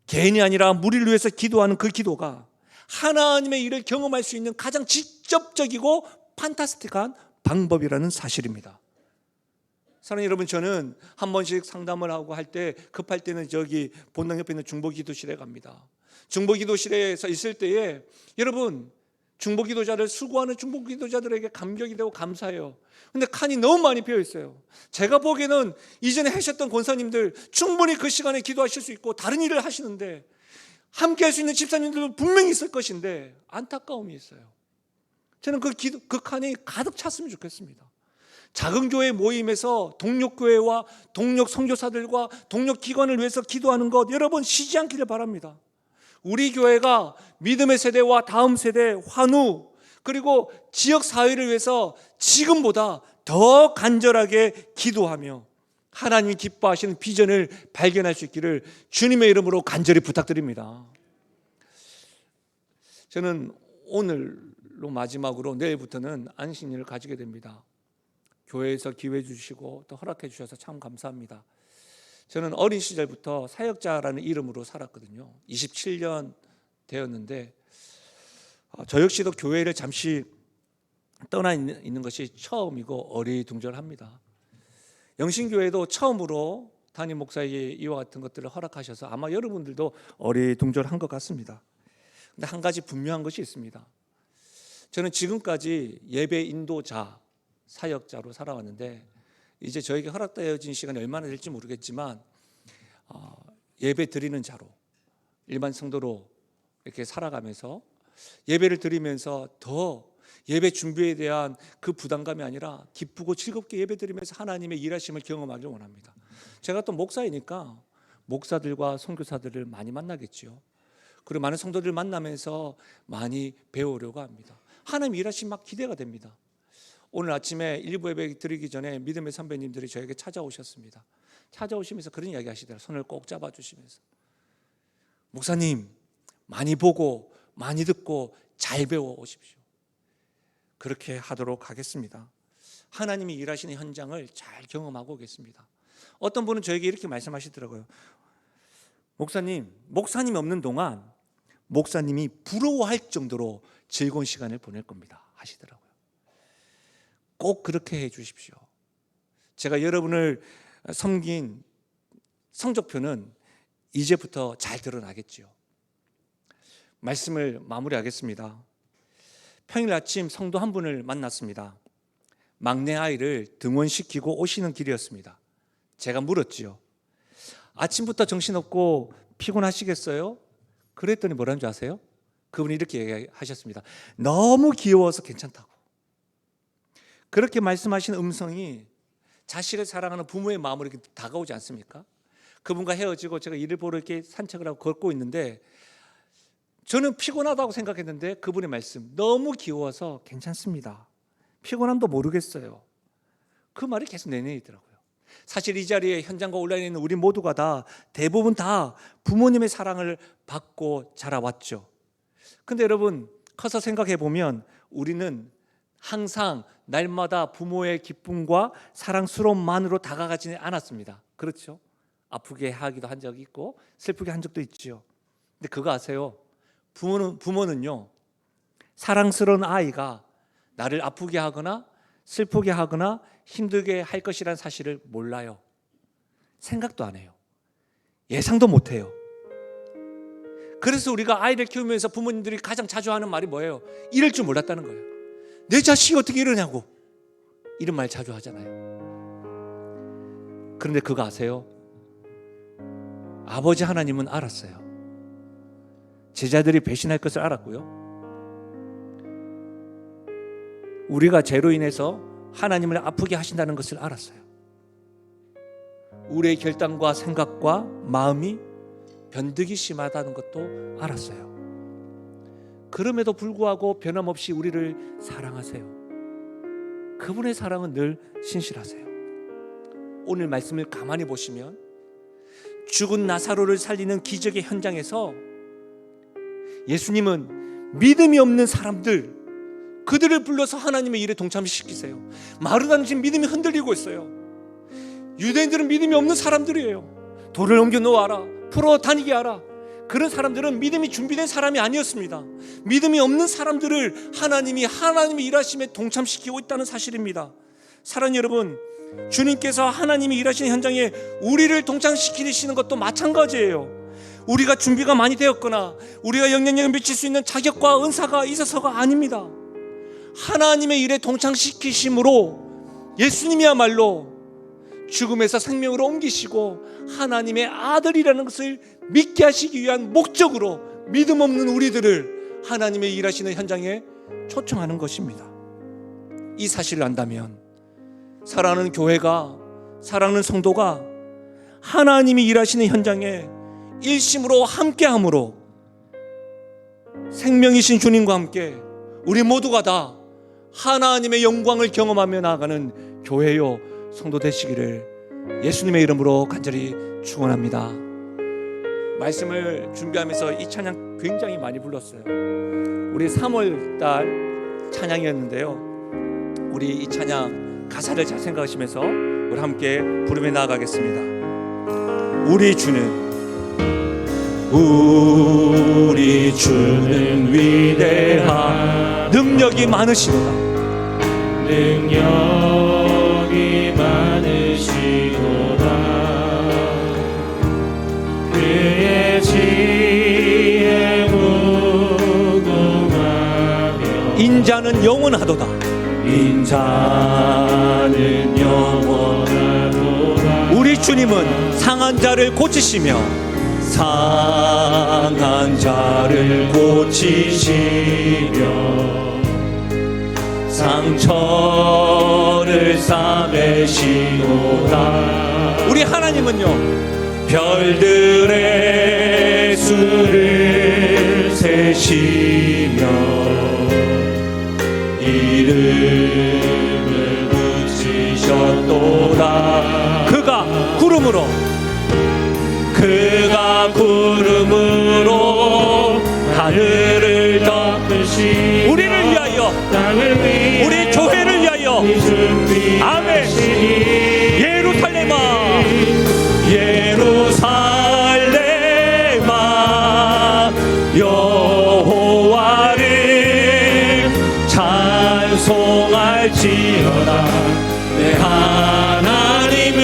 개인이 아니라 무리를 위해서 기도하는 그 기도가 하나님의 일을 경험할 수 있는 가장 직접적이고 판타스틱한 방법이라는 사실입니다. 사랑하는 여러분, 저는 한 번씩 상담을 하고 할 때 급할 때는 저기 본당 옆에 있는 중보기도실에 갑니다. 중보기도실에서 있을 때에 여러분, 중보기도자를 수고하는 중보기도자들에게 감격이 되고 감사해요. 근데 칸이 너무 많이 비어 있어요. 제가 보기에는 이전에 하셨던 권사님들 충분히 그 시간에 기도하실 수 있고 다른 일을 하시는데 함께 할 수 있는 집사님들도 분명히 있을 것인데 안타까움이 있어요. 저는 그 칸이 가득 찼으면 좋겠습니다. 작은 교회 모임에서 동력교회와 동력 선교사들과 동력 기관을 위해서 기도하는 것, 여러분 쉬지 않기를 바랍니다. 우리 교회가 믿음의 세대와 다음 세대, 환우, 그리고 지역 사회를 위해서 지금보다 더 간절하게 기도하며 하나님이 기뻐하시는 비전을 발견할 수 있기를 주님의 이름으로 간절히 부탁드립니다. 저는 오늘로 마지막으로 내일부터는 안식일을 가지게 됩니다. 교회에서 기회 주시고 또 허락해 주셔서 참 감사합니다. 저는 어린 시절부터 사역자라는 이름으로 살았거든요. 27년 되었는데 저 역시도 교회를 잠시 떠나 있는 것이 처음이고 어리둥절합니다. 영신교회도 처음으로 담임 목사에게 이와 같은 것들을 허락하셔서 아마 여러분들도 어리둥절한 것 같습니다. 근데 한 가지 분명한 것이 있습니다. 저는 지금까지 예배 인도자, 사역자로 살아왔는데 이제 저에게 허락되어진 시간이 얼마나 될지 모르겠지만 예배 드리는 자로, 일반 성도로 이렇게 살아가면서 예배를 드리면서 더 예배 준비에 대한 그 부담감이 아니라 기쁘고 즐겁게 예배 드리면서 하나님의 일하심을 경험하길 원합니다. 제가 또 목사이니까 목사들과 선교사들을 많이 만나겠죠. 그리고 많은 성도들 만나면서 많이 배우려고 합니다. 하나님 일하심 막 기대가 됩니다. 오늘 아침에 일부 예배 드리기 전에 믿음의 선배님들이 저에게 찾아오셨습니다. 찾아오시면서 그런 이야기 하시더라고요. 손을 꼭 잡아주시면서, 목사님 많이 보고 많이 듣고 잘 배워 오십시오. 그렇게 하도록 하겠습니다. 하나님이 일하시는 현장을 잘 경험하고 오겠습니다. 어떤 분은 저에게 이렇게 말씀하시더라고요. 목사님 없는 동안 목사님이 부러워할 정도로 즐거운 시간을 보낼 겁니다 하시더라고요. 꼭 그렇게 해 주십시오. 제가 여러분을 섬긴 성적표는 이제부터 잘 드러나겠지요. 말씀을 마무리하겠습니다. 평일 아침 성도 한 분을 만났습니다. 막내 아이를 등원시키고 오시는 길이었습니다. 제가 물었지요. 아침부터 정신없고 피곤하시겠어요? 그랬더니 뭐라는 줄 아세요? 그분이 이렇게 얘기하셨습니다. 너무 귀여워서 괜찮다고. 그렇게 말씀하신 음성이 자식을 사랑하는 부모의 마음으로 이렇게 다가오지 않습니까? 그분과 헤어지고 제가 이를 보러 이렇게 산책을 하고 걷고 있는데 저는 피곤하다고 생각했는데 그분의 말씀, 너무 귀여워서 괜찮습니다. 피곤함도 모르겠어요. 그 말이 계속 내내 있더라고요. 사실 이 자리에 현장과 온라인에 있는 우리 모두가 다 대부분 다 부모님의 사랑을 받고 자라왔죠. 근데 여러분 커서 생각해 보면 우리는 항상 날마다 부모의 기쁨과 사랑스러움만으로 다가가지는 않았습니다. 그렇죠? 아프게 하기도 한 적이 있고 슬프게 한 적도 있지요. 근데 그거 아세요? 부모는요, 사랑스러운 아이가 나를 아프게 하거나 슬프게 하거나 힘들게 할 것이라는 사실을 몰라요. 생각도 안 해요. 예상도 못 해요. 그래서 우리가 아이를 키우면서 부모님들이 가장 자주 하는 말이 뭐예요? 이럴 줄 몰랐다는 거예요. 내 자식이 어떻게 이러냐고, 이런 말 자주 하잖아요. 그런데 그거 아세요? 아버지 하나님은 알았어요. 제자들이 배신할 것을 알았고요, 우리가 죄로 인해서 하나님을 아프게 하신다는 것을 알았어요. 우리의 결단과 생각과 마음이 변덕이 심하다는 것도 알았어요. 그럼에도 불구하고 변함없이 우리를 사랑하세요. 그분의 사랑은 늘 신실하세요. 오늘 말씀을 가만히 보시면 죽은 나사로를 살리는 기적의 현장에서 예수님은 믿음이 없는 사람들, 그들을 불러서 하나님의 일에 동참시키세요. 마르다는 지금 믿음이 흔들리고 있어요. 유대인들은 믿음이 없는 사람들이에요. 돌을 옮겨 놓아라, 풀어 다니게 하라. 그런 사람들은 믿음이 준비된 사람이 아니었습니다. 믿음이 없는 사람들을 하나님이 일하심에 동참시키고 있다는 사실입니다. 사랑하는 여러분, 주님께서 하나님이 일하시는 현장에 우리를 동참시키시는 것도 마찬가지예요. 우리가 준비가 많이 되었거나 우리가 영향력을 미칠 수 있는 자격과 은사가 있어서가 아닙니다. 하나님의 일에 동참시키심으로 예수님이야말로 죽음에서 생명으로 옮기시고 하나님의 아들이라는 것을 믿게 하시기 위한 목적으로 믿음 없는 우리들을 하나님의 일하시는 현장에 초청하는 것입니다. 이 사실을 안다면 사랑하는 교회가, 사랑하는 성도가 하나님이 일하시는 현장에 일심으로 함께함으로 생명이신 주님과 함께 우리 모두가 다 하나님의 영광을 경험하며 나아가는 교회요 성도 되시기를 예수님의 이름으로 간절히 축원합니다. 말씀을 준비하면서 이 찬양 굉장히 많이 불렀어요. 우리 3월달 찬양이었는데요, 우리 이 찬양 가사를 잘 생각하시면서 우리 함께 부르며 나아가겠습니다. 우리 주는 위대한 능력이 많으시도다. 능력이 많으시도다. 그의 지혜 무궁하며 인자는 영원하도다. 인자는 영원하도다. 우리 주님은 상한 자를 고치시며 상한 자를 고치시며 상처를 싸매시도다. 우리 하나님은요, 별들의 수를 세시며 이름을 붙이셨도다. 그가 구름으로 하늘을 덮으시 우리를 위하여, 우리 교회를 위하여. 아멘. 예루살렘아 여호와를 찬송할지어다. 내 하나님을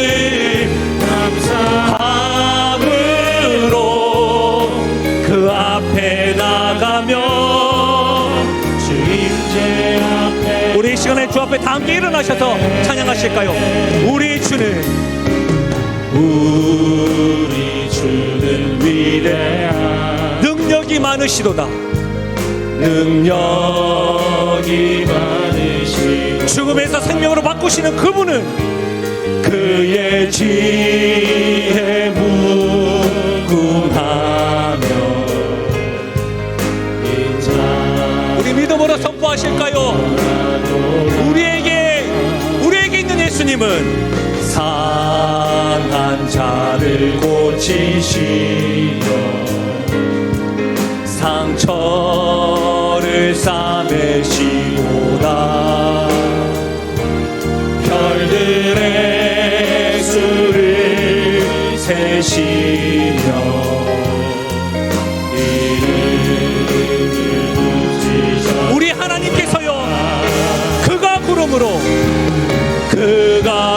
감사함으로 그 앞에 나가며 주 임재 앞에 우리 이 시간에 주 앞에 다 함께 일어나셔서 찬양하실까요? 우리 주는 위대한 능력이 많으시도다. 능력이 많으시도다. 죽음에서 생명으로 바꾸시는 그분은 그의 지혜 무궁하며 우리 믿음으로 선포하실까요? 우리에게 있는 예수님은 상한 자를 고치시며 상처를 싸매시도다. 별들의 수를 세시며 이름을 붙이셨다. 우리 하나님께서요, 그가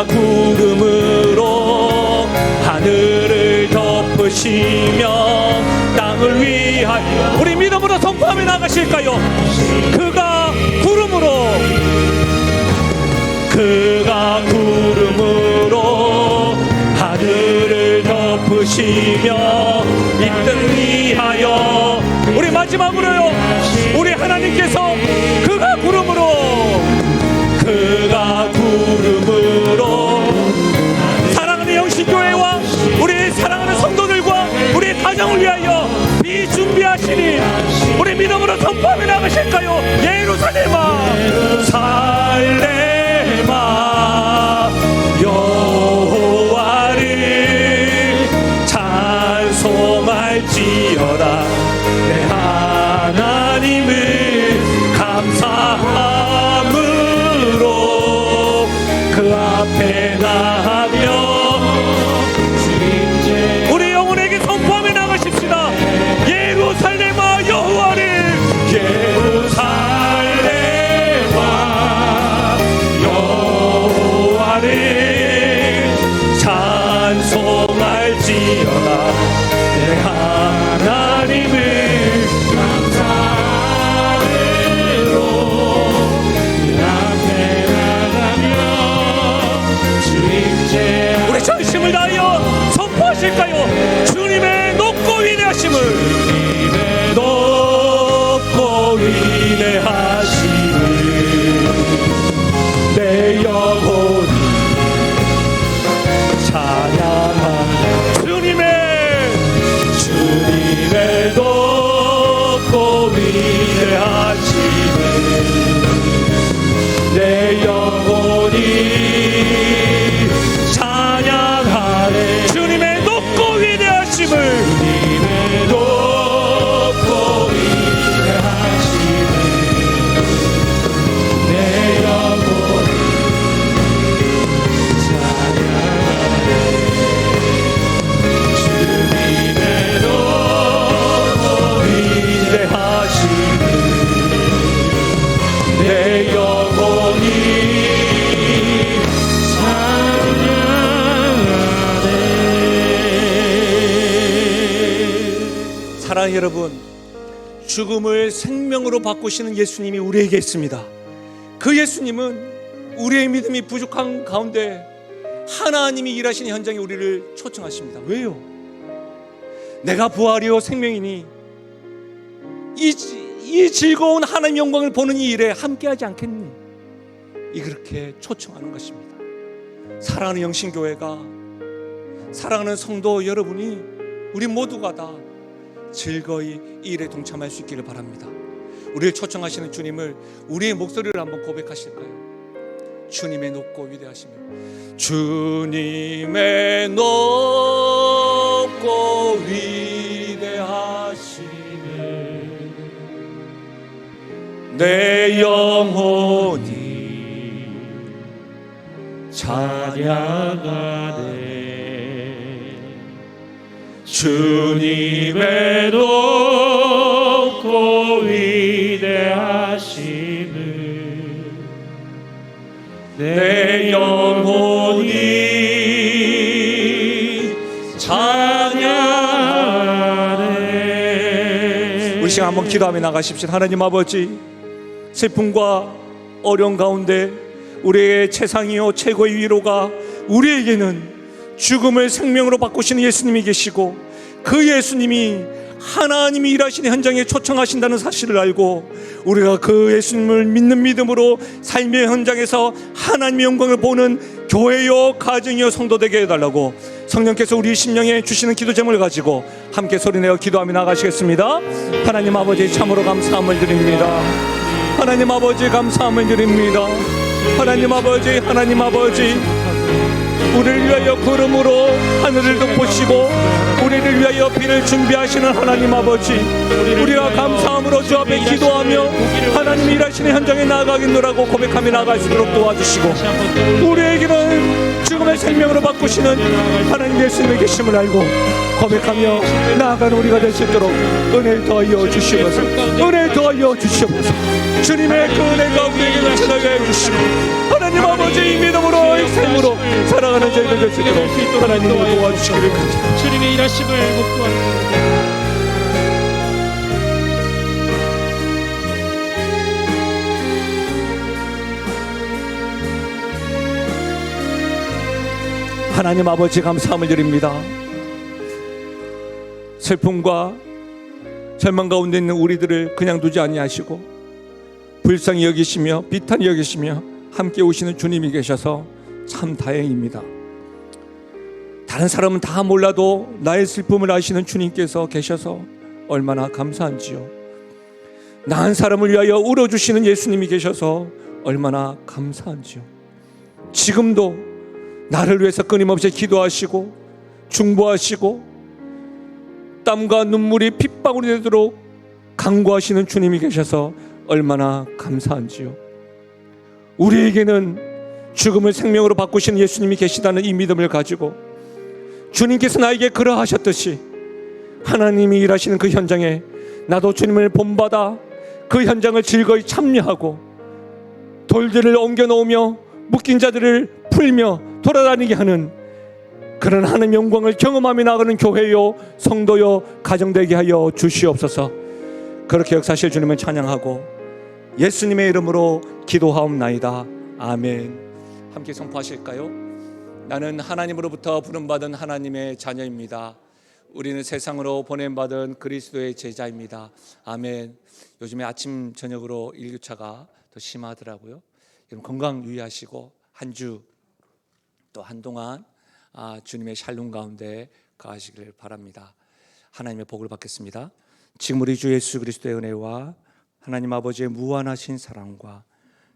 구름으로 하늘을 덮으시며 땅을 위하여 우리 믿음으로 선포하며 나가실까요? 그가 구름으로 하늘을 덮으시며 이 땅을 위하여 우리 마지막으로요, 우리 하나님께서 그가 구름으로 사랑하는 영신교회와 거의 준비하시니 우리 믿음으로 선포하며 나가실까요? 예루살렘아, 살렘아, 여호와를 찬송할지어다. 내 하나님을 감사함으로 그 앞에 나가며 우리 영혼에게 선포하며 나가십시다. 예루살렘아, 여호와를, 예루살렘아, 여호와를 찬송할지어다. 내 하나님을 감사함으로 그 앞에 나가며 주님께 우리 전심을 다하여 선포하실까요? 주님의 높고 위대하심을, 높고 위대하심을 내 영혼이 찬양하네. 주님의 높고 위대하심을 내 영혼이 찬양하네. 주님의 높고 위대하심을, 주님의 높고 위대하심을 내 영혼이 찬양하네. 주님의 높고 위대하심을 내 영혼이 사랑하는 여러분, 죽음을 생명으로 바꾸시는 예수님이 우리에게 있습니다. 그 예수님은 우리의 믿음이 부족한 가운데 하나님이 일하시는 현장에 우리를 초청하십니다. 왜요? 내가 부활이요 생명이니 이 즐거운 하나님의 영광을 보는 이 일에 함께하지 않겠니? 이렇게 초청하는 것입니다. 사랑하는 영신교회가, 사랑하는 성도 여러분이, 우리 모두가 다 즐거이 이 일에 동참할 수 있기를 바랍니다. 우리를 초청하시는 주님을 우리의 목소리를 한번 고백하실까요? 주님의 높고 위대하심을, 주님의 높고 위대하심을 내 영혼이 찬양하네. 주님의 높고 위대하심을 내 영혼이 찬양하네. 우리 시간 한번 기도하며 나가십시다. 하나님 아버지, 슬픔과 어려움 가운데 우리의 최상이요 최고의 위로가 우리에게는 죽음을 생명으로 바꾸시는 예수님이 계시고, 그 예수님이 하나님이 일하시는 현장에 초청하신다는 사실을 알고 우리가 그 예수님을 믿는 믿음으로 삶의 현장에서 하나님의 영광을 보는 교회요 가정이요 성도 되게 해달라고 성령께서 우리 심령에 주시는 기도 제목을 가지고 함께 소리내어 기도하며 나가시겠습니다. 하나님 아버지, 참으로 감사함을 드립니다. 하나님 아버지, 감사함을 드립니다. 하나님 아버지, 하나님 아버지, 우리를 위하여 구름으로 하늘을 덮으시고 우리를 위하여 비를 준비하시는 하나님 아버지, 우리가 감사함으로 주 앞에 기도하며 하나님 일하시는 현장에 나아가겠노라고 고백하며 나아갈 수 있도록 도와주시고, 우리에게는 죽음의 생명으로 바꾸시는 하나님 예수님의 계심을 알고 고백하며 나아가는 우리가 될 수 있도록 은혜를 더하여 주시옵소서. 은혜를 더하여 주시옵소서. 주님의 그 은혜가 우리에게 나타나게 해주시고, 하나님 아버지, 이 믿음으로 이 삶으로 살아가는 저희들 될 수 있도록 하나님을 도와주시기를 간절히 주님의 일하심을 목도합니다. 하나님 아버지, 감사함을 드립니다. 슬픔과 절망 가운데 있는 우리들을 그냥 두지 아니하시고 불쌍히 여기시며 비탄히 여기시며 함께 오시는 주님이 계셔서 참 다행입니다. 다른 사람은 다 몰라도 나의 슬픔을 아시는 주님께서 계셔서 얼마나 감사한지요. 나한 사람을 위하여 울어주시는 예수님이 계셔서 얼마나 감사한지요. 지금도 나를 위해서 끊임없이 기도하시고 중보하시고 땀과 눈물이 핏방울이 되도록 간구하시는 주님이 계셔서 얼마나 감사한지요. 우리에게는 죽음을 생명으로 바꾸시는 예수님이 계시다는 이 믿음을 가지고 주님께서 나에게 그러하셨듯이 하나님이 일하시는 그 현장에 나도 주님을 본받아 그 현장을 즐거이 참여하고 돌들을 옮겨 놓으며 묶인 자들을 풀며 돌아다니게 하는 그런 하나님의 영광을 경험하며 나가는 교회요 성도요 가정되게 하여 주시옵소서. 그렇게 역사하실 주님을 찬양하고 예수님의 이름으로 기도하옵나이다. 아멘. 함께 선포하실까요? 나는 하나님으로부터 부름받은 하나님의 자녀입니다. 우리는 세상으로 보냄받은 그리스도의 제자입니다. 아멘. 요즘에 아침 저녁으로 일교차가 더 심하더라고요. 여러분 건강 유의하시고 한 주 또 한동안 주님의 샬롬 가운데 가시기를 바랍니다. 하나님의 복을 받겠습니다. 지금 우리 주 예수 그리스도의 은혜와 하나님 아버지의 무한하신 사랑과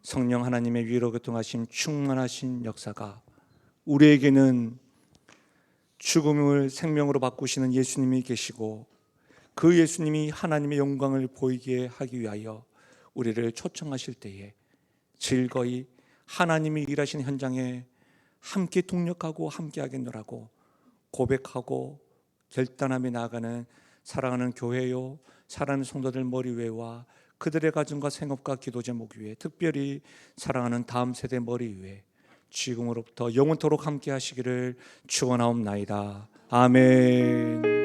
성령 하나님의 위로 교통하신 충만하신 역사가 우리에게는 죽음을 생명으로 바꾸시는 예수님이 계시고 그 예수님이 하나님의 영광을 보이게 하기 위하여 우리를 초청하실 때에 즐거이 하나님이 일하시는 현장에 함께 동력하고 함께 하겠노라고 고백하고 결단하며 나아가는 사랑하는 교회요 사랑하는 성도들 머리 위에와 그들의 가정과 생업과 기도 제목 위에 특별히 사랑하는 다음 세대 머리 위에 지금으로부터 영원토록 함께 하시기를 축원하옵나이다. 아멘.